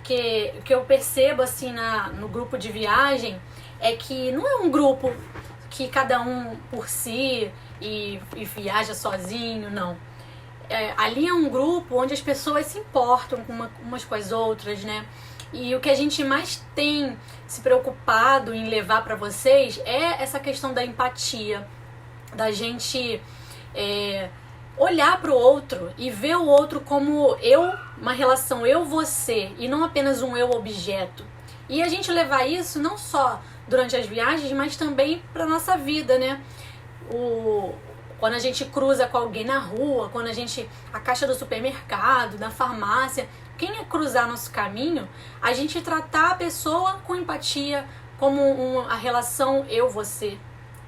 porque o que eu percebo assim no grupo de viagem é que não é um grupo que cada um por si e viaja sozinho, não. Ali é um grupo onde as pessoas se importam umas com as outras, né? E o que a gente mais tem se preocupado em levar para vocês é essa questão da empatia, da gente olhar para o outro e ver o outro como uma relação eu-você, e não apenas um eu-objeto. E a gente levar isso não só durante as viagens, mas também para nossa vida, né? Quando a gente cruza com alguém na rua, a caixa do supermercado, da farmácia, quem é cruzar nosso caminho, a gente tratar a pessoa com empatia, como a relação eu-você,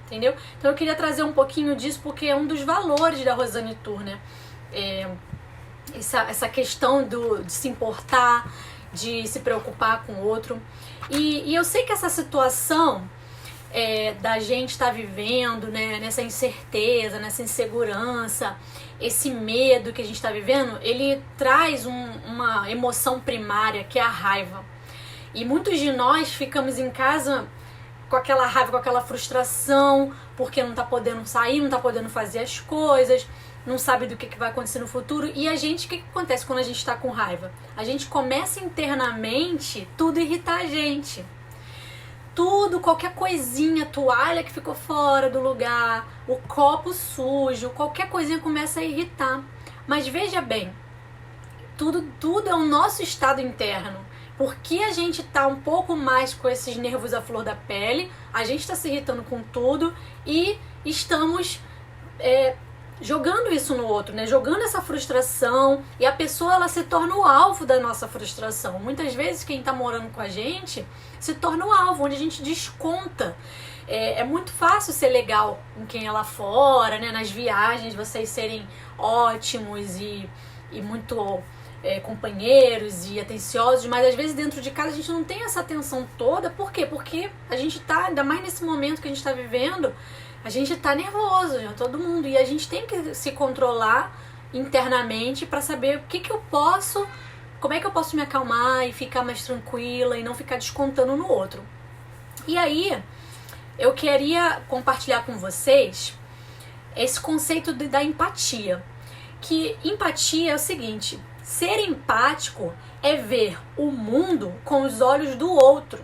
entendeu? Então eu queria trazer um pouquinho disso, porque é um dos valores da Rosane Tour, né? Essa questão de se importar, de se preocupar com o outro. E eu sei que essa situação da gente estar vivendo, né, nessa incerteza, nessa insegurança, esse medo que a gente está vivendo, ele traz uma emoção primária, que é a raiva. E muitos de nós ficamos em casa com aquela raiva, com aquela frustração, porque não está podendo sair, não está podendo fazer as coisas, não sabe do que vai acontecer no futuro. E o que acontece quando a gente está com raiva? A gente começa internamente tudo irritar a gente. Tudo, qualquer coisinha, toalha que ficou fora do lugar, o copo sujo, qualquer coisinha começa a irritar. Mas veja bem, tudo é o nosso estado interno. Porque a gente tá um pouco mais com esses nervos à flor da pele, a gente está se irritando com tudo e estamos jogando isso no outro, né? Jogando essa frustração, e a pessoa ela se torna o alvo da nossa frustração. Muitas vezes quem tá morando com a gente se torna o alvo, onde a gente desconta. É muito fácil ser legal com quem é lá fora, né? Nas viagens, vocês serem ótimos e muito companheiros e atenciosos, mas às vezes dentro de casa a gente não tem essa atenção toda. Por quê? Porque a gente tá, ainda mais nesse momento que a gente tá vivendo, a gente tá nervoso, já todo mundo, e a gente tem que se controlar internamente para saber como é que eu posso me acalmar e ficar mais tranquila e não ficar descontando no outro. E aí, eu queria compartilhar com vocês esse conceito da empatia. Que empatia é o seguinte: ser empático é ver o mundo com os olhos do outro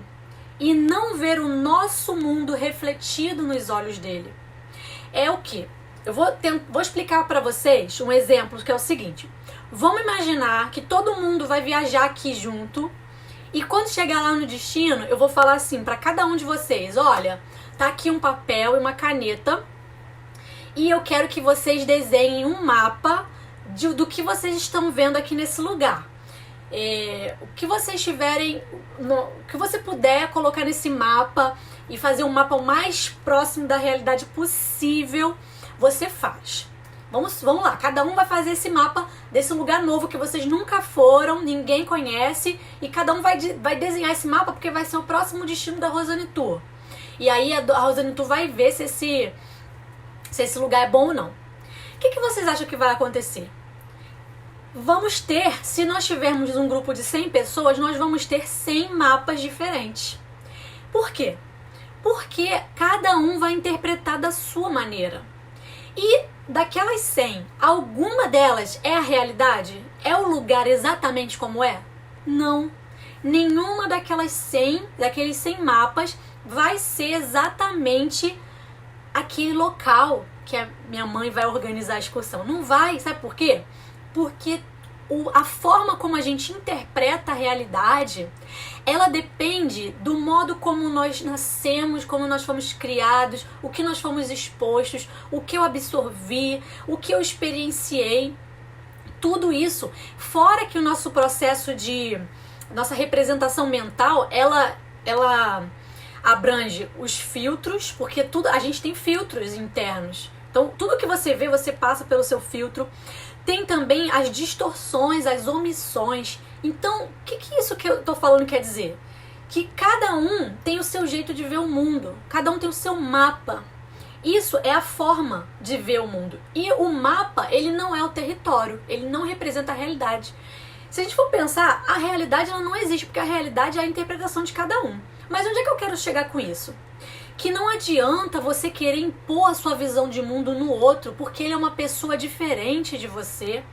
e não ver o nosso mundo refletido nos olhos dele. É o que? Eu vou explicar para vocês um exemplo que é o seguinte. Vamos imaginar que todo mundo vai viajar aqui junto e quando chegar lá no destino, eu vou falar assim para cada um de vocês: olha, tá aqui um papel e uma caneta e eu quero que vocês desenhem um mapa do que vocês estão vendo aqui nesse lugar. O que vocês tiverem, o que você puder colocar nesse mapa e fazer um mapa o mais próximo da realidade possível, você faz. Vamos lá, cada um vai fazer esse mapa desse lugar novo que vocês nunca foram, ninguém conhece, e cada um vai desenhar esse mapa porque vai ser o próximo destino da Rosane Tour. E aí a Rosane Tour vai ver se esse lugar é bom ou não. O que vocês acham que vai acontecer? Se nós tivermos um grupo de 100 pessoas, nós vamos ter 100 mapas diferentes. Por quê? Porque cada um vai interpretar da sua maneira. E daquelas 100, alguma delas é a realidade? É o lugar exatamente como é? Não. Nenhuma daqueles 100 mapas vai ser exatamente aquele local que a minha mãe vai organizar a excursão. Não vai, sabe por quê? Porque a forma como a gente interpreta a realidade, ela depende do modo como nós nascemos, como nós fomos criados, o que nós fomos expostos, o que eu absorvi, o que eu experienciei. Tudo isso, fora que o nosso processo nossa representação mental, ela abrange os filtros, porque a gente tem filtros internos. Então, tudo que você vê, você passa pelo seu filtro. Tem também as distorções, as omissões. Então, o que isso que eu tô falando quer dizer? Que cada um tem o seu jeito de ver o mundo. Cada um tem o seu mapa. Isso é a forma de ver o mundo. E o mapa, ele não é o território. Ele não representa a realidade. Se a gente for pensar, a realidade ela não existe, porque a realidade é a interpretação de cada um. Mas onde é que eu quero chegar com isso? Que não adianta você querer impor a sua visão de mundo no outro, porque ele é uma pessoa diferente de você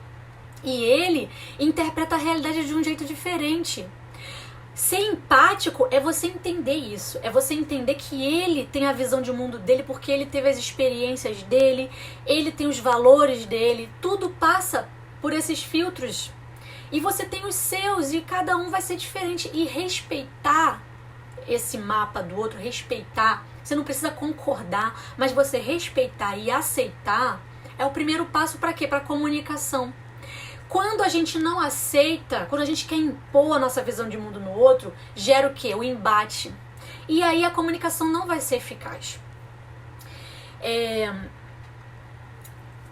e ele interpreta a realidade de um jeito diferente. Ser empático é você entender isso, é você entender que ele tem a visão de mundo dele porque ele teve as experiências dele, ele tem os valores dele, tudo passa por esses filtros e você tem os seus e cada um vai ser diferente. E respeitar esse mapa do outro, respeitar, você não precisa concordar, mas você respeitar e aceitar é o primeiro passo para quê? Para comunicação. Quando a gente não aceita, quando a gente quer impor a nossa visão de mundo no outro, gera o quê? O embate. E aí a comunicação não vai ser eficaz.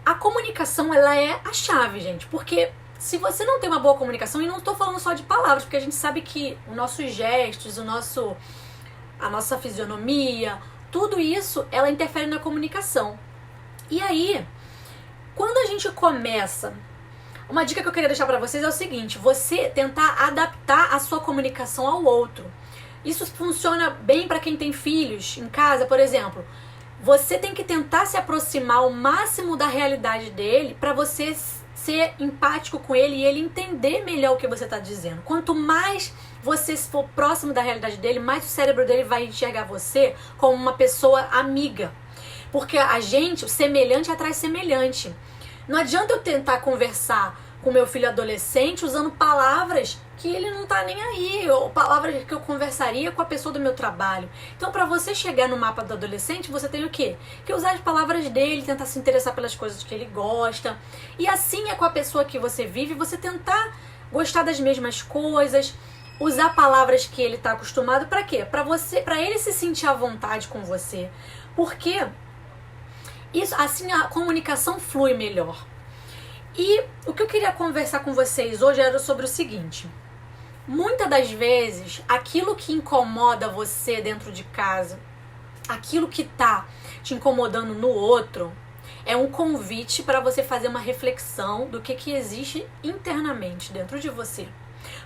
A comunicação, ela é a chave, gente, porque se você não tem uma boa comunicação, e não estou falando só de palavras, porque a gente sabe que os nossos gestos, a nossa fisionomia, tudo isso, ela interfere na comunicação. E aí, quando a gente começa... Uma dica que eu queria deixar pra vocês é o seguinte, você tentar adaptar a sua comunicação ao outro. Isso funciona bem pra quem tem filhos em casa, por exemplo. Você tem que tentar se aproximar ao máximo da realidade dele pra você ser empático com ele e ele entender melhor o que você está dizendo. Quanto mais você for próximo da realidade dele, mais o cérebro dele vai enxergar você como uma pessoa amiga. Porque o semelhante atrai semelhante. Não adianta eu tentar conversar com meu filho adolescente usando palavras que ele não tá nem aí, ou palavras que eu conversaria com a pessoa do meu trabalho. Então, para você chegar no mapa do adolescente, você tem o quê? Que usar as palavras dele, tentar se interessar pelas coisas que ele gosta. E assim é com a pessoa que você vive, você tentar gostar das mesmas coisas, usar palavras que ele tá acostumado. Para quê? Para ele se sentir à vontade com você. Porque isso, assim a comunicação flui melhor. E o que eu queria conversar com vocês hoje era sobre o seguinte. Muitas das vezes, aquilo que incomoda você dentro de casa, aquilo que tá te incomodando no outro, é um convite para você fazer uma reflexão do que existe internamente dentro de você.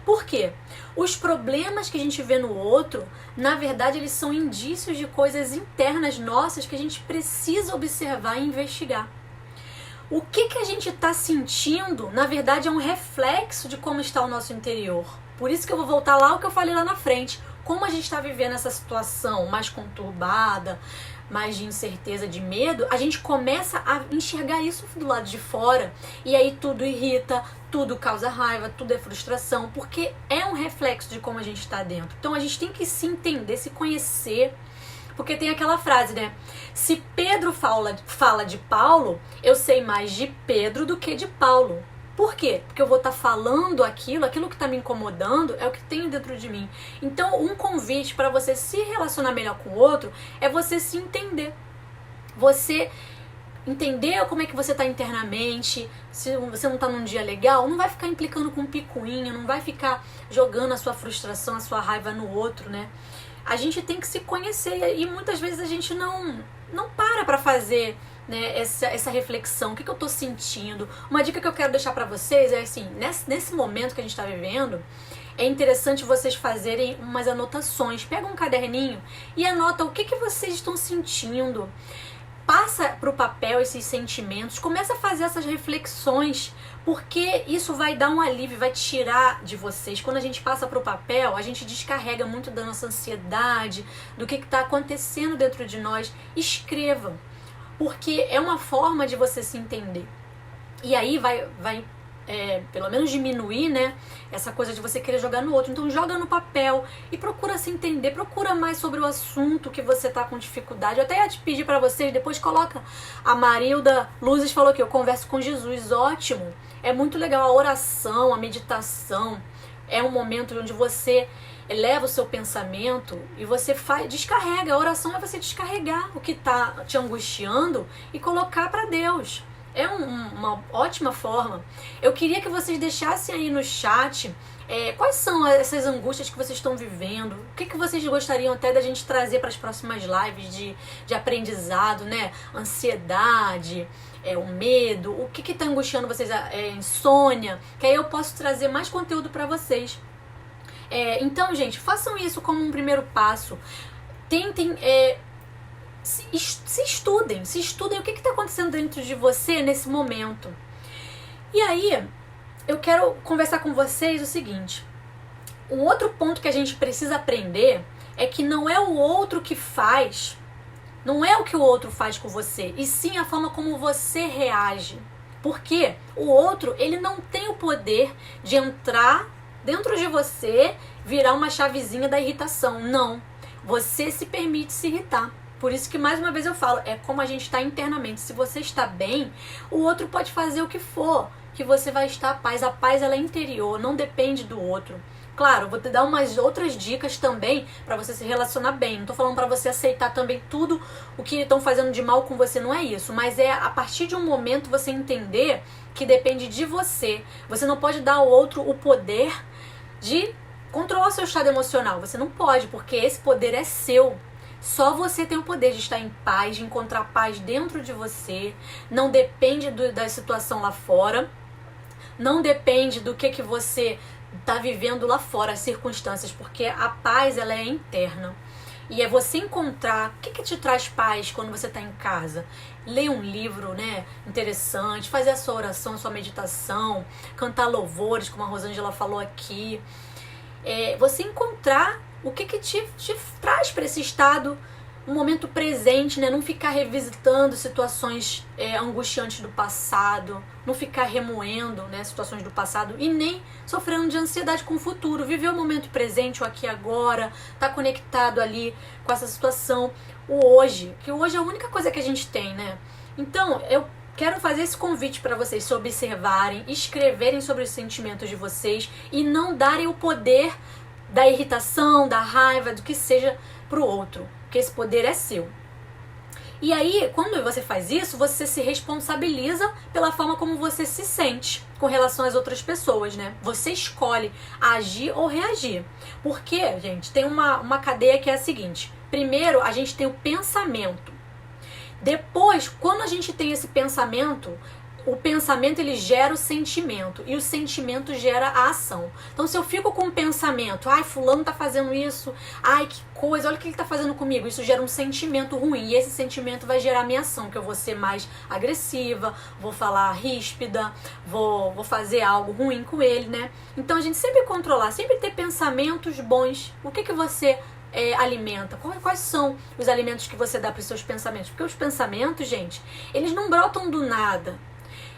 Por quê? Os problemas que a gente vê no outro, na verdade, eles são indícios de coisas internas nossas que a gente precisa observar e investigar. O que a gente está sentindo, na verdade, é um reflexo de como está o nosso interior. Por isso que eu vou voltar lá ao que eu falei lá na frente. Como a gente está vivendo essa situação mais conturbada, mais de incerteza, de medo, a gente começa a enxergar isso do lado de fora. E aí tudo irrita, tudo causa raiva, tudo é frustração, porque é um reflexo de como a gente está dentro. Então a gente tem que se entender, se conhecer. Porque tem aquela frase, né? Se Pedro fala de Paulo, eu sei mais de Pedro do que de Paulo. Por quê? Porque eu vou estar falando aquilo que está me incomodando é o que tem dentro de mim. Então, um convite para você se relacionar melhor com o outro é você se entender. Você entender como é que você está internamente. Se você não está num dia legal, não vai ficar implicando com picuinha, não vai ficar jogando a sua frustração, a sua raiva no outro, né? A gente tem que se conhecer e muitas vezes a gente não para fazer, né, essa reflexão. O que eu tô sentindo? Uma dica que eu quero deixar pra vocês é assim, nesse momento que a gente tá vivendo, é interessante vocês fazerem umas anotações. Pega um caderninho e anota o que vocês estão sentindo. Passa pro papel esses sentimentos, começa a fazer essas reflexões, porque isso vai dar um alívio, vai tirar de vocês. Quando a gente passa pro papel, a gente descarrega muito da nossa ansiedade, do que está acontecendo dentro de nós. Escreva, porque é uma forma de você se entender. E aí vai pelo menos diminuir, né, essa coisa de você querer jogar no outro. Então joga no papel e procura se entender, procura mais sobre o assunto que você tá com dificuldade. Eu até ia te pedir para vocês, depois coloca a Marilda Luzes falou que eu converso com Jesus, ótimo. É muito legal a oração, a meditação, é um momento onde você eleva o seu pensamento e você descarrega. A oração é você descarregar o que tá te angustiando e colocar para Deus. É uma ótima forma. Eu queria que vocês deixassem aí no chat quais são essas angústias que vocês estão vivendo. O que vocês gostariam até da gente trazer para as próximas lives de aprendizado, né? Ansiedade, o medo, o que tá angustiando vocês, insônia, que aí eu posso trazer mais conteúdo para vocês. Então, gente, façam isso como um primeiro passo. Tentem, se estudem o que está acontecendo dentro de você nesse momento. E aí, eu quero conversar com vocês o seguinte: o outro ponto que a gente precisa aprender é que não é o outro que faz, não é o que o outro faz com você, e sim a forma como você reage. Porque o outro, ele não tem o poder de entrar dentro de você, virar uma chavezinha da irritação. Não. Você se permite se irritar. Por isso que, mais uma vez eu falo, é como a gente está internamente. Se você está bem, o outro pode fazer o que for, que você vai estar à paz. A paz, ela é interior, não depende do outro. Claro, vou te dar umas outras dicas também para você se relacionar bem. Não tô falando para você aceitar também tudo o que estão fazendo de mal com você, não é isso. Mas é a partir de um momento você entender que depende de você. Você não pode dar ao outro o poder de controlar seu estado emocional. Você não pode, porque esse poder é seu. Só você tem o poder de estar em paz, de encontrar paz dentro de você. Não depende da situação lá fora. Não depende do que você está vivendo lá fora, as circunstâncias, porque a paz, ela é interna. E é você encontrar o que te traz paz quando você está em casa. Ler um livro, né, interessante, fazer a sua oração, a sua meditação, cantar louvores, como a Rosângela falou aqui. Você encontrar o que te traz para esse estado, um momento presente, né? Não ficar revisitando situações angustiantes do passado, não ficar remoendo, né, situações do passado e nem sofrendo de ansiedade com o futuro. Viver o momento presente, o aqui e agora, tá conectado ali com essa situação, o hoje, que o hoje é a única coisa que a gente tem, né? Então, eu quero fazer esse convite para vocês se observarem, escreverem sobre os sentimentos de vocês e não darem o poder da irritação, da raiva, do que seja pro outro, porque esse poder é seu. E aí, quando você faz isso, você se responsabiliza pela forma como você se sente com relação às outras pessoas, né? Você escolhe agir ou reagir. Porque, gente, tem uma cadeia que é a seguinte: primeiro, a gente tem o pensamento. Depois, quando a gente tem esse pensamento, o pensamento, ele gera o sentimento e o sentimento gera a ação. Então, se eu fico com um pensamento, ai, fulano tá fazendo isso, ai, que coisa, olha o que ele tá fazendo comigo, isso gera um sentimento ruim e esse sentimento vai gerar a minha ação, que eu vou ser mais agressiva, vou falar ríspida, vou fazer algo ruim com ele, né? Então, a gente sempre controlar, sempre ter pensamentos bons. O que você alimenta? Quais são os alimentos que você dá para os seus pensamentos? Porque os pensamentos, gente, eles não brotam do nada.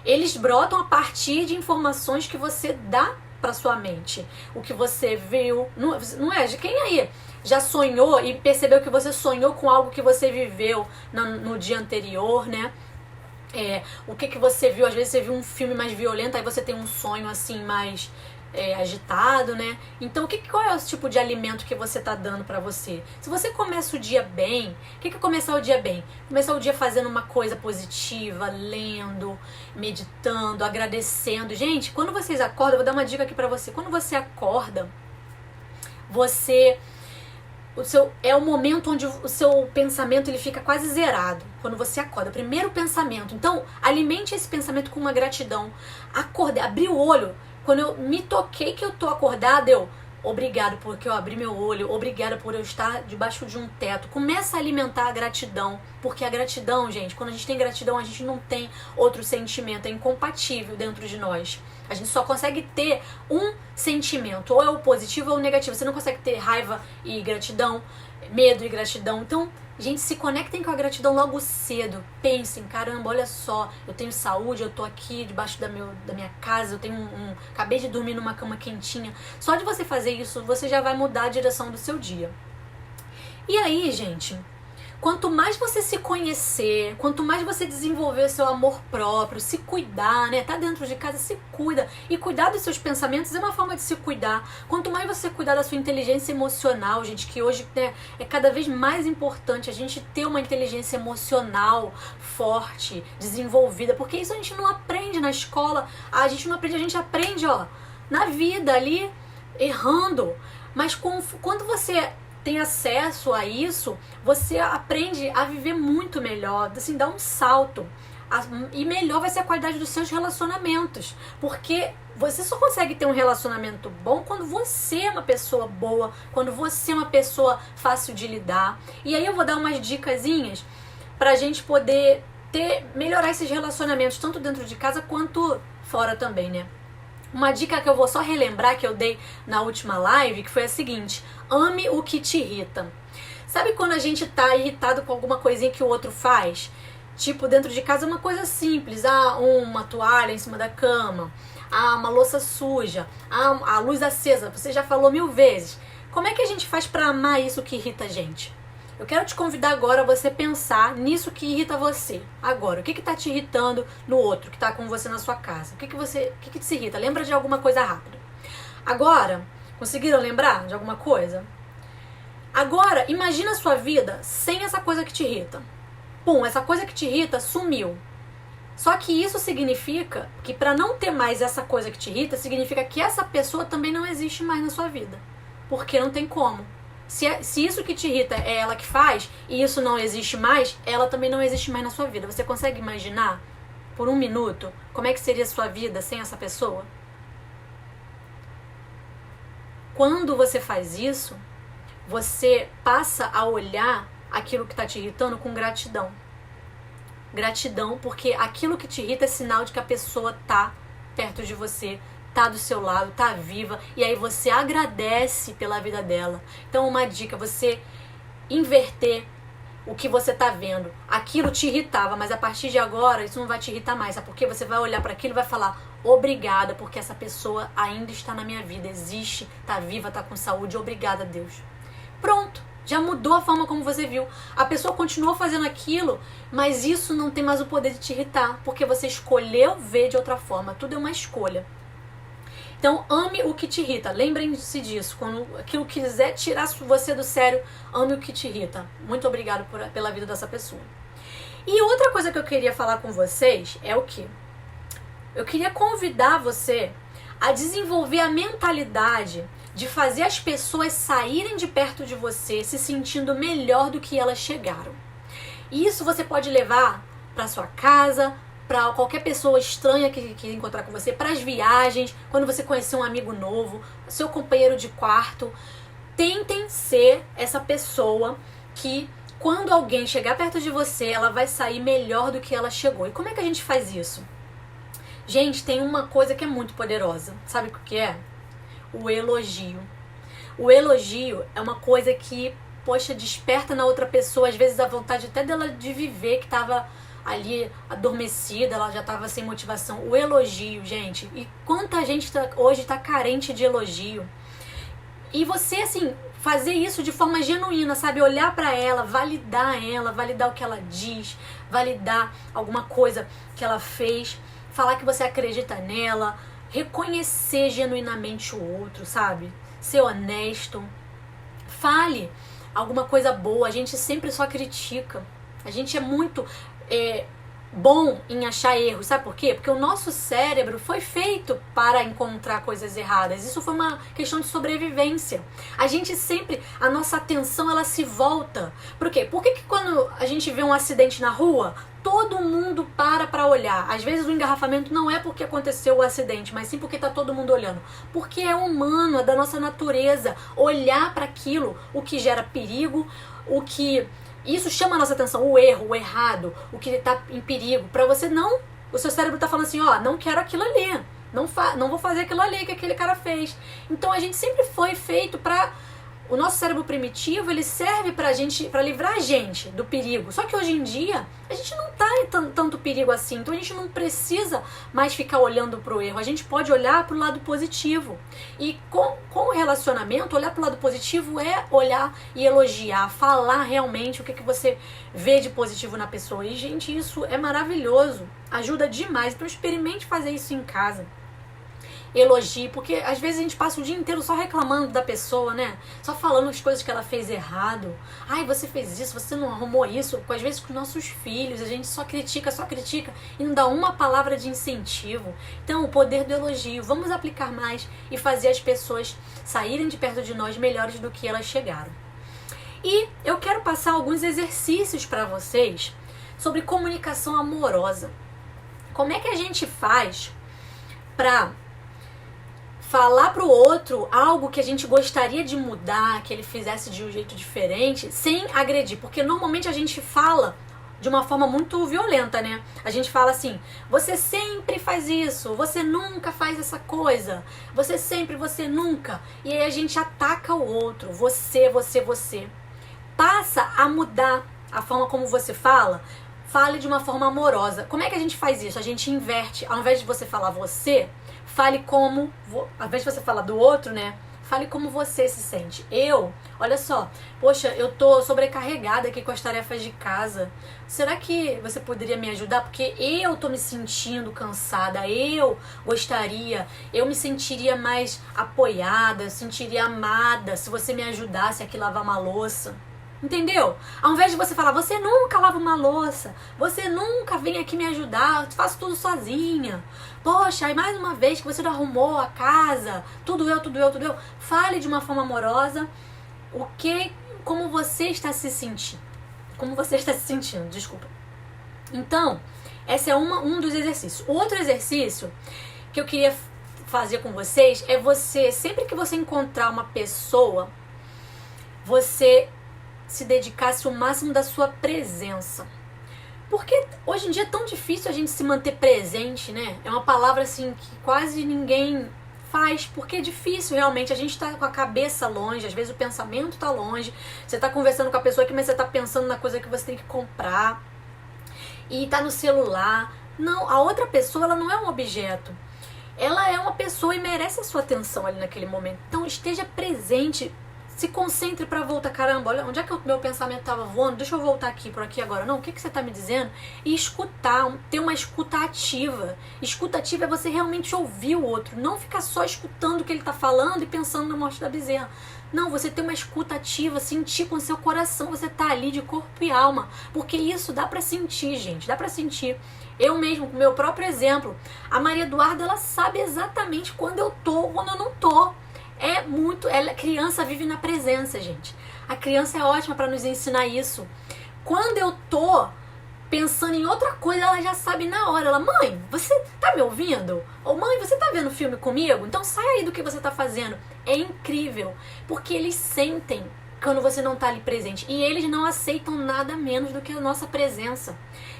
Eles brotam a partir de informações que você dá para sua mente. O que você viu, não é? Quem aí já sonhou e percebeu que você sonhou com algo que você viveu no dia anterior, né? O que você viu? Às vezes você viu um filme mais violento, aí você tem um sonho assim mais agitado, né? Então, qual é o tipo de alimento que você tá dando pra você? Se você começa o dia bem, o que é começar o dia bem? Começar o dia fazendo uma coisa positiva, lendo, meditando, agradecendo. Gente, quando vocês acordam, eu vou dar uma dica aqui pra você. Quando você acorda, é o momento onde o seu pensamento ele fica quase zerado. Quando você acorda, o primeiro pensamento. Então, alimente esse pensamento com uma gratidão. Acordar, abrir o olho. Quando eu me toquei que eu tô acordada, obrigado porque eu abri meu olho, obrigada por eu estar debaixo de um teto. Começa a alimentar a gratidão, porque a gratidão, gente, quando a gente tem gratidão, a gente não tem outro sentimento, é incompatível dentro de nós. A gente só consegue ter um sentimento, ou é o positivo ou o negativo. Você não consegue ter raiva e gratidão, medo e gratidão. Então, gente, se conectem com a gratidão logo cedo. Pensem, caramba, olha só, eu tenho saúde, eu tô aqui debaixo da minha casa, eu tenho acabei de dormir numa cama quentinha. Só de você fazer isso, você já vai mudar a direção do seu dia. E aí, gente, quanto mais você se conhecer, quanto mais você desenvolver seu amor próprio, se cuidar, né? Tá dentro de casa, se cuida. E cuidar dos seus pensamentos é uma forma de se cuidar. Quanto mais você cuidar da sua inteligência emocional, gente, que hoje, né, é cada vez mais importante a gente ter uma inteligência emocional forte, desenvolvida. Porque isso a gente não aprende na escola, a gente aprende, na vida ali, errando. Mas quando você tem acesso a isso, você aprende a viver muito melhor, assim, dá um salto. e melhor vai ser a qualidade dos seus relacionamentos. Porque você só consegue ter um relacionamento bom quando você é uma pessoa boa, quando você é uma pessoa fácil de lidar. E aí eu vou dar umas dicasinhas pra gente poder melhorar esses relacionamentos, tanto dentro de casa quanto fora também, né? Uma dica que eu vou só relembrar que eu dei na última live, que foi a seguinte: ame o que te irrita. Sabe quando a gente tá irritado com alguma coisinha que o outro faz? Tipo, dentro de casa uma coisa simples, uma toalha em cima da cama, uma louça suja, a luz acesa, você já falou 1000 vezes. Como é que a gente faz pra amar isso que irrita a gente? Eu quero te convidar agora a você pensar nisso que irrita você. Agora, o que tá te irritando no outro, que tá com você na sua casa? O que te irrita? Lembra de alguma coisa rápido. Agora, conseguiram lembrar de alguma coisa? Agora, imagina a sua vida sem essa coisa que te irrita. Pum, essa coisa que te irrita sumiu. Só que isso significa que para não ter mais essa coisa que te irrita, significa que essa pessoa também não existe mais na sua vida. Porque não tem como. Se isso que te irrita é ela que faz e isso não existe mais, ela também não existe mais na sua vida. Você consegue imaginar, por um minuto, como é que seria a sua vida sem essa pessoa? Quando você faz isso, você passa a olhar aquilo que está te irritando com gratidão. Gratidão, porque aquilo que te irrita é sinal de que a pessoa tá perto de você, tá do seu lado, tá viva, e aí você agradece pela vida dela. Então uma dica, você inverter o que você tá vendo. Aquilo te irritava, mas a partir de agora isso não vai te irritar mais, sabe? Porque você vai olhar para aquilo e vai falar: obrigada, porque essa pessoa ainda está na minha vida, existe, tá viva, tá com saúde, obrigada, Deus. Pronto, já mudou a forma como você viu. A pessoa continuou fazendo aquilo, mas isso não tem mais o poder de te irritar, porque você escolheu ver de outra forma. Tudo é uma escolha. Então, ame o que te irrita. Lembrem-se disso. Quando aquilo quiser tirar você do sério, ame o que te irrita. Muito obrigado pela vida dessa pessoa. E outra coisa que eu queria falar com vocês é o quê? Eu queria convidar você a desenvolver a mentalidade de fazer as pessoas saírem de perto de você se sentindo melhor do que elas chegaram. E isso você pode levar para sua casa, para qualquer pessoa estranha que encontrar com você, para as viagens, quando você conhecer um amigo novo, seu companheiro de quarto. Tentem ser essa pessoa que, quando alguém chegar perto de você, ela vai sair melhor do que ela chegou. E como é que a gente faz isso? Gente, tem uma coisa que é muito poderosa. Sabe o que é? O elogio. O elogio é uma coisa que, poxa, desperta na outra pessoa, às vezes, a vontade até dela de viver, que estava ali adormecida, ela já estava sem motivação. O elogio, gente. E quanta gente hoje está carente de elogio. E você, assim, fazer isso de forma genuína, sabe? Olhar para ela, validar o que ela diz, validar alguma coisa que ela fez, falar que você acredita nela, reconhecer genuinamente o outro, sabe? Ser honesto. Fale alguma coisa boa. A gente sempre só critica. A gente é muito bom em achar erros. Sabe por quê? Porque o nosso cérebro foi feito para encontrar coisas erradas. Isso foi uma questão de sobrevivência. A gente sempre, a nossa atenção, ela se volta. Por quê? Por que quando a gente vê um acidente na rua, todo mundo para olhar? Às vezes o engarrafamento não é porque aconteceu o acidente, mas sim porque está todo mundo olhando. Porque é humano, é da nossa natureza olhar para aquilo, o que gera perigo, o que... Isso chama a nossa atenção, o erro, o errado, o que está em perigo. Para você não... O seu cérebro está falando assim, ó, não quero aquilo ali. Não vou fazer aquilo ali que aquele cara fez. Então a gente sempre foi feito para... O nosso cérebro primitivo, ele serve pra gente, pra livrar a gente do perigo. Só que hoje em dia, a gente não tá em tanto perigo assim. Então a gente não precisa mais ficar olhando pro erro. A gente pode olhar pro lado positivo. E com o relacionamento, olhar pro lado positivo é olhar e elogiar, falar realmente o que você vê de positivo na pessoa. E, gente, isso é maravilhoso. Ajuda demais. Então experimente fazer isso em casa. Elogie, porque às vezes a gente passa o dia inteiro só reclamando da pessoa, né? Só falando as coisas que ela fez errado. Ai, você fez isso, você não arrumou isso. Às vezes com os nossos filhos, a gente só critica e não dá uma palavra de incentivo. Então, o poder do elogio, vamos aplicar mais e fazer as pessoas saírem de perto de nós melhores do que elas chegaram. E eu quero passar alguns exercícios para vocês sobre comunicação amorosa. Como é que a gente faz pra falar pro outro algo que a gente gostaria de mudar, que ele fizesse de um jeito diferente, sem agredir? Porque normalmente a gente fala de uma forma muito violenta, né? A gente fala assim: você sempre faz isso, você nunca faz essa coisa, você sempre, você nunca. E aí a gente ataca o outro, você. Passa a mudar a forma como você fala. Fale de uma forma amorosa. Como é que a gente faz isso? A gente inverte. Ao invés de você falar você, fale como... Ao invés de você falar do outro, né? Fale como você se sente. Olha só, poxa, eu tô sobrecarregada aqui com as tarefas de casa. Será que você poderia me ajudar? Porque eu tô me sentindo cansada, eu me sentiria mais apoiada, sentiria amada se você me ajudasse aqui a lavar uma louça. Entendeu? Ao invés de você falar, você nunca lava uma louça, você nunca vem aqui me ajudar, eu faço tudo sozinha. Poxa, aí mais uma vez que você não arrumou a casa, tudo eu. Fale de uma forma amorosa como você está se sentindo. Desculpa. Então, esse é um dos exercícios. O outro exercício que eu queria fazer com vocês é sempre que você encontrar uma pessoa, você se dedicasse o máximo da sua presença. Porque hoje em dia é tão difícil a gente se manter presente, né? É uma palavra assim que quase ninguém faz, porque é difícil realmente. A gente tá com a cabeça longe, às vezes o pensamento tá longe. Você tá conversando com a pessoa aqui, mas você tá pensando na coisa que você tem que comprar. E tá no celular. Não, a outra pessoa, ela não é um objeto. Ela é uma pessoa e merece a sua atenção ali naquele momento. Então esteja presente. Se concentre para voltar. Caramba, olha, onde é que o meu pensamento estava voando? Deixa eu voltar aqui, por aqui agora. Não, o que você está me dizendo? E escutar, ter uma escuta ativa. Escuta ativa é você realmente ouvir o outro. Não ficar só escutando o que ele está falando e pensando na morte da bezerra. Não, você ter uma escuta ativa, sentir com o seu coração. Você tá ali de corpo e alma. Porque isso dá para sentir, gente. Dá para sentir. Eu mesmo, com o meu próprio exemplo. A Maria Eduarda, ela sabe exatamente quando eu tô, quando eu não tô. Criança vive na presença, gente. A criança é ótima para nos ensinar isso. Quando eu tô pensando em outra coisa, ela já sabe na hora. Ela, mãe, você tá me ouvindo? Ou mãe, você tá vendo filme comigo? Então sai aí do que você tá fazendo. É incrível, porque eles sentem quando você não tá ali presente. E eles não aceitam nada menos do que a nossa presença.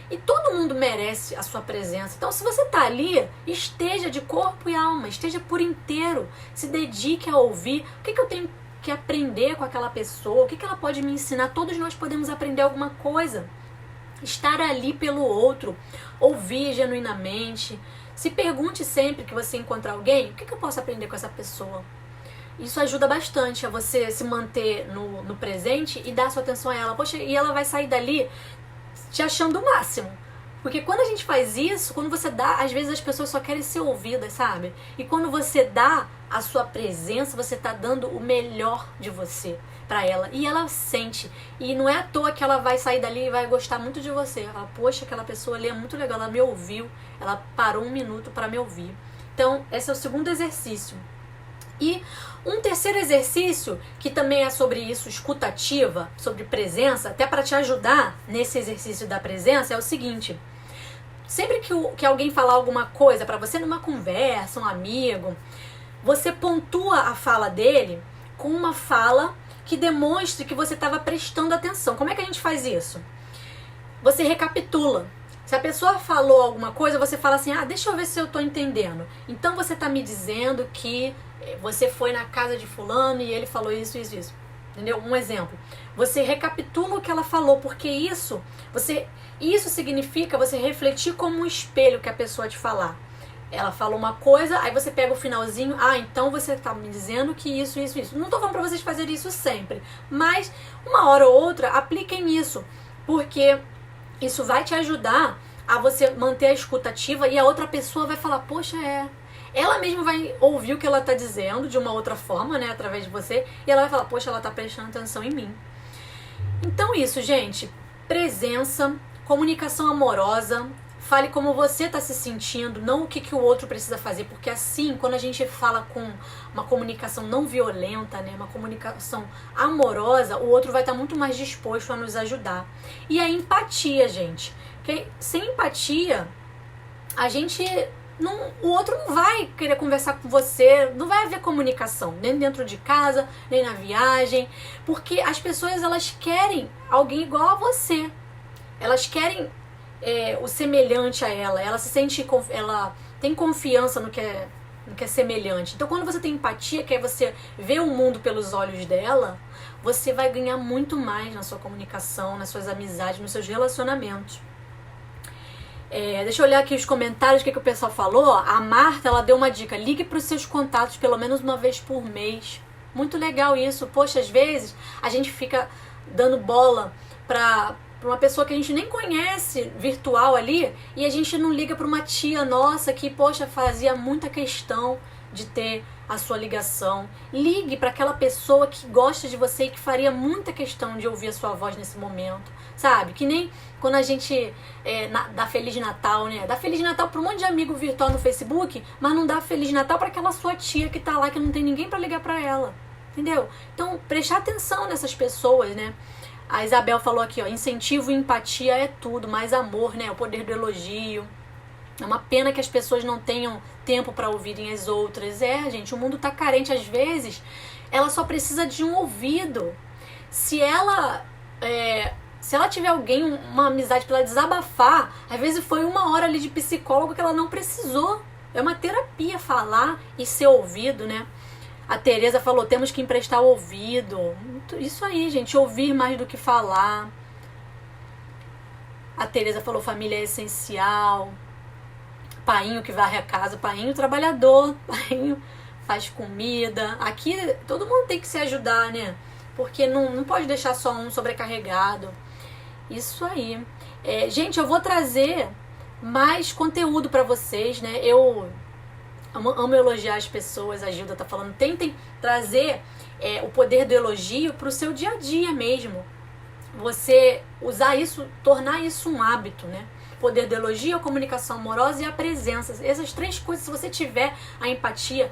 E todo mundo merece a sua presença. Então, se você tá ali, esteja de corpo e alma, esteja por inteiro, se dedique a ouvir. O que eu tenho que aprender com aquela pessoa? O que ela pode me ensinar? Todos nós podemos aprender alguma coisa. Estar ali pelo outro, ouvir genuinamente. Se pergunte sempre que você encontrar alguém, o que eu posso aprender com essa pessoa? Isso ajuda bastante a você se manter no presente e dar sua atenção a ela. Poxa, e ela vai sair dali te achando o máximo. Porque quando a gente faz isso, quando você dá, às vezes as pessoas só querem ser ouvidas, sabe? E quando você dá a sua presença, você tá dando o melhor de você pra ela. E ela sente. E não é à toa que ela vai sair dali e vai gostar muito de você. Ela, poxa, aquela pessoa ali é muito legal, ela me ouviu, ela parou um minuto pra me ouvir. Então, esse é o segundo exercício. E um terceiro exercício, que também é sobre isso, escuta ativa, sobre presença, até para te ajudar nesse exercício da presença, é o seguinte: sempre que alguém falar alguma coisa para você numa conversa, um amigo, você pontua a fala dele com uma fala que demonstre que você estava prestando atenção. Como é que a gente faz isso? Você recapitula. Se a pessoa falou alguma coisa, você fala assim, deixa eu ver se eu tô entendendo. Então você tá me dizendo que você foi na casa de fulano e ele falou isso. Entendeu? Um exemplo. Você recapitula o que ela falou, porque isso significa você refletir como um espelho que a pessoa te falar. Ela falou uma coisa, aí você pega o finalzinho, então você tá me dizendo que isso. Não tô falando pra vocês fazerem isso sempre, mas uma hora ou outra, apliquem isso, porque isso vai te ajudar a você manter a escuta ativa e a outra pessoa vai falar, poxa, ela mesma vai ouvir o que ela tá dizendo de uma outra forma, né, através de você, e ela vai falar, poxa, ela tá prestando atenção em mim. Então isso, gente, presença, comunicação amorosa, fale como você tá se sentindo, não o que o outro precisa fazer, porque assim, quando a gente fala com uma comunicação não violenta, né, uma comunicação amorosa, o outro vai estar muito mais disposto a nos ajudar. E a empatia, gente, porque sem empatia, a gente não, o outro não vai querer conversar com você, não vai haver comunicação, nem dentro de casa, nem na viagem, porque as pessoas, elas querem alguém igual a você, elas querem o semelhante a ela se sente, ela tem confiança no que é semelhante. Então, quando você tem empatia, que é você ver o mundo pelos olhos dela, você vai ganhar muito mais na sua comunicação, nas suas amizades, nos seus relacionamentos. Deixa eu olhar aqui os comentários, o que o pessoal falou. A Marta, ela deu uma dica: ligue para os seus contatos pelo menos uma vez por mês. Muito legal isso. Poxa, às vezes a gente fica dando bola para uma pessoa que a gente nem conhece, virtual ali, e a gente não liga para uma tia nossa que, poxa, fazia muita questão de ter a sua ligação. Ligue para aquela pessoa que gosta de você e que faria muita questão de ouvir a sua voz nesse momento, sabe? Que nem quando a gente dá Feliz Natal, né? Dá Feliz Natal para um monte de amigo virtual no Facebook, mas não dá Feliz Natal para aquela sua tia que tá lá, que não tem ninguém para ligar para ela, entendeu? Então, prestar atenção nessas pessoas, né? A Isabel falou aqui, ó, incentivo e empatia é tudo, mais amor, né? O poder do elogio. É uma pena que as pessoas não tenham tempo para ouvirem as outras. Gente, o mundo tá carente. Às vezes, ela só precisa de um ouvido. Se ela tiver alguém, uma amizade para ela desabafar, às vezes foi 1 hora ali de psicólogo que ela não precisou. É uma terapia falar e ser ouvido, né? A Tereza falou, temos que emprestar o ouvido. Isso aí, gente, ouvir mais do que falar. A Tereza falou, família é essencial. Painho que varre a casa, painho trabalhador, painho faz comida. Aqui todo mundo tem que se ajudar, né? Porque não pode deixar só um sobrecarregado. Isso aí. Gente, eu vou trazer mais conteúdo pra vocês, né? Eu amo elogiar as pessoas, a Gilda tá falando. Tentem trazer o poder do elogio pro seu dia a dia mesmo. Você usar isso, tornar isso um hábito, né? Poder do elogio, a comunicação amorosa e a presença. Essas 3 coisas, se você tiver a empatia,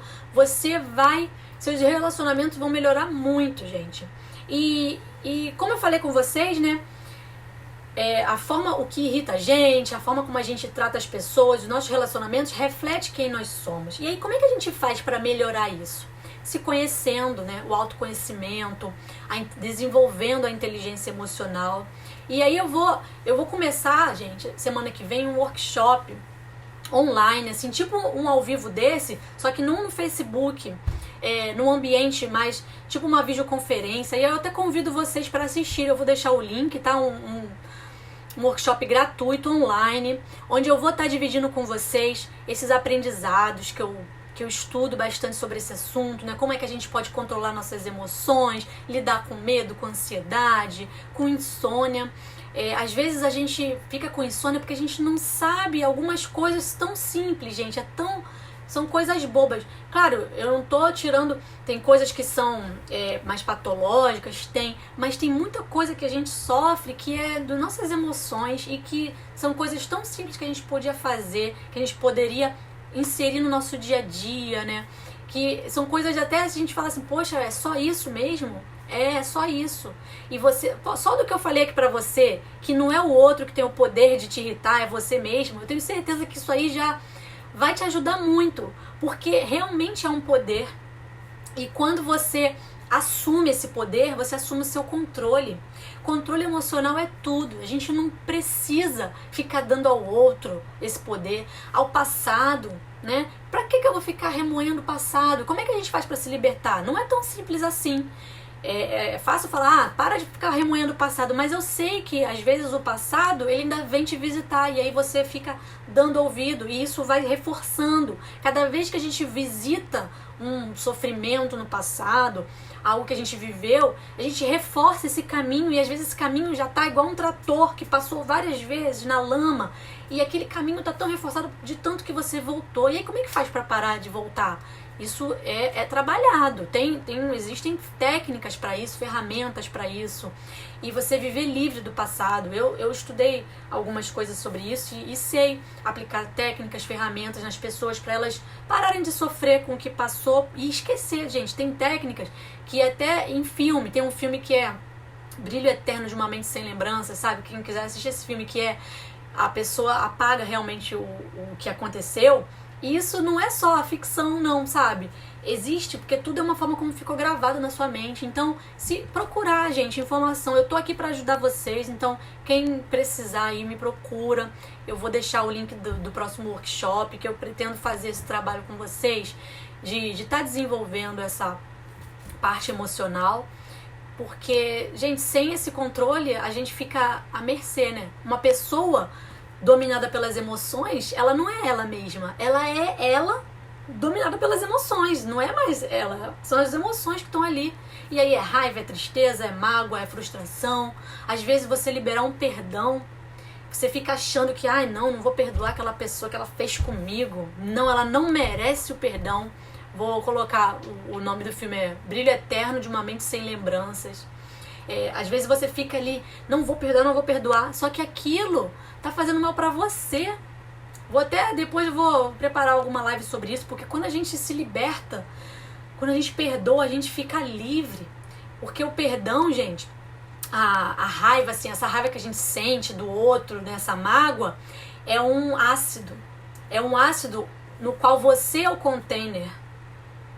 seus relacionamentos vão melhorar muito, gente. E como eu falei com vocês, né? O que irrita a gente, a forma como a gente trata as pessoas, os nossos relacionamentos, reflete quem nós somos. E aí, como é que a gente faz para melhorar isso? Se conhecendo, né? O autoconhecimento, desenvolvendo a inteligência emocional. E aí eu vou começar, gente, semana que vem, um workshop online, assim, tipo um ao vivo desse, só que não no Facebook, num ambiente mais, tipo uma videoconferência. E aí eu até convido vocês para assistir, eu vou deixar o link, tá? Um workshop gratuito online, onde eu vou estar dividindo com vocês esses aprendizados que eu estudo bastante sobre esse assunto, né? Como é que a gente pode controlar nossas emoções, lidar com medo, com ansiedade, com insônia. Às vezes a gente fica com insônia porque a gente não sabe algumas coisas tão simples, gente. São coisas bobas. Claro, eu não tô tirando... Tem coisas que são mais patológicas, mas tem muita coisa que a gente sofre que é das nossas emoções e que são coisas tão simples que a gente podia fazer, que a gente poderia inserir no nosso dia a dia, né? Que são coisas até a gente fala assim, poxa, é só isso mesmo? É só isso. E você, só do que eu falei aqui pra você, que não é o outro que tem o poder de te irritar, é você mesmo, eu tenho certeza que isso aí já vai te ajudar muito, porque realmente é um poder. E quando você assume esse poder, você assume o seu controle. Controle emocional é tudo. A gente não precisa ficar dando ao outro esse poder, ao passado, né? Pra que eu vou ficar remoendo o passado? Como é que a gente faz pra se libertar? Não é tão simples assim. É fácil falar, para de ficar remoendo o passado, mas eu sei que às vezes o passado ele ainda vem te visitar e aí você fica dando ouvido e isso vai reforçando. Cada vez que a gente visita um sofrimento no passado, algo que a gente viveu, a gente reforça esse caminho e às vezes esse caminho já tá igual um trator que passou várias vezes na lama e aquele caminho tá tão reforçado de tanto que você voltou. E aí como é que faz para parar de voltar? Isso é trabalhado, existem técnicas para isso, ferramentas para isso, e você viver livre do passado. Eu estudei algumas coisas sobre isso e sei aplicar técnicas, ferramentas nas pessoas para elas pararem de sofrer com o que passou e esquecer, gente. Tem técnicas que até em filme, tem um filme que é Brilho Eterno de uma Mente Sem Lembrança, sabe? Quem quiser assistir esse filme, que a pessoa apaga realmente o que aconteceu. E isso não é só a ficção, não, sabe? Existe, porque tudo é uma forma como ficou gravado na sua mente. Então, se procurar, gente, informação, eu tô aqui pra ajudar vocês. Então, quem precisar aí, me procura. Eu vou deixar o link do próximo workshop, que eu pretendo fazer esse trabalho com vocês, de estar desenvolvendo essa parte emocional. Porque, gente, sem esse controle, a gente fica à mercê, né? Uma pessoa dominada pelas emoções, ela não é ela mesma. Ela é ela dominada pelas emoções. Não é mais ela. São as emoções que estão ali. E aí é raiva, é tristeza, é mágoa, é frustração. Às vezes você liberar um perdão, você fica achando que, ai, não vou perdoar aquela pessoa que ela fez comigo. Não, ela não merece o perdão. Vou colocar, o nome do filme é Brilho Eterno de uma Mente Sem Lembranças. Às vezes você fica ali, não vou perdoar, só que aquilo tá fazendo mal pra você. Depois eu vou preparar alguma live sobre isso, porque quando a gente se liberta, quando a gente perdoa, a gente fica livre. Porque o perdão, gente, a raiva, assim, essa raiva que a gente sente do outro, né, essa mágoa, é um ácido. É um ácido no qual você é o container.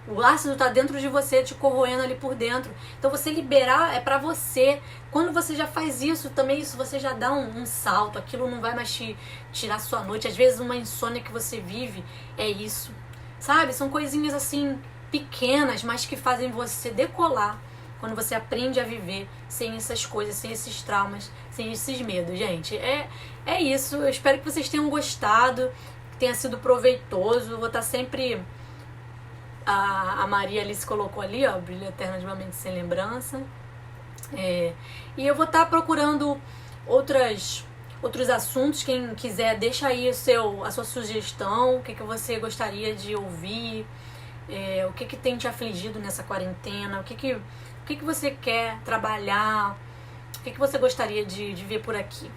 O ácido tá dentro de você, te corroendo ali por dentro. Então você liberar é pra você. Quando você já faz isso, também isso você já dá um salto. Aquilo não vai mais te tirar sua noite. Às vezes uma insônia que você vive é isso. Sabe? São coisinhas assim pequenas, mas que fazem você decolar. Quando você aprende a viver sem essas coisas, sem esses traumas, sem esses medos. Gente, é isso. Eu espero que vocês tenham gostado, que tenha sido proveitoso. Eu vou estar sempre... A Maria Alice colocou ali, ó, Brilho Eterno de uma Mente Sem Lembrança. E eu vou estar procurando outros assuntos. Quem quiser, deixa aí a sua sugestão, o que você gostaria de ouvir, o que tem te afligido nessa quarentena, o que você quer trabalhar, o que você gostaria de ver por aqui.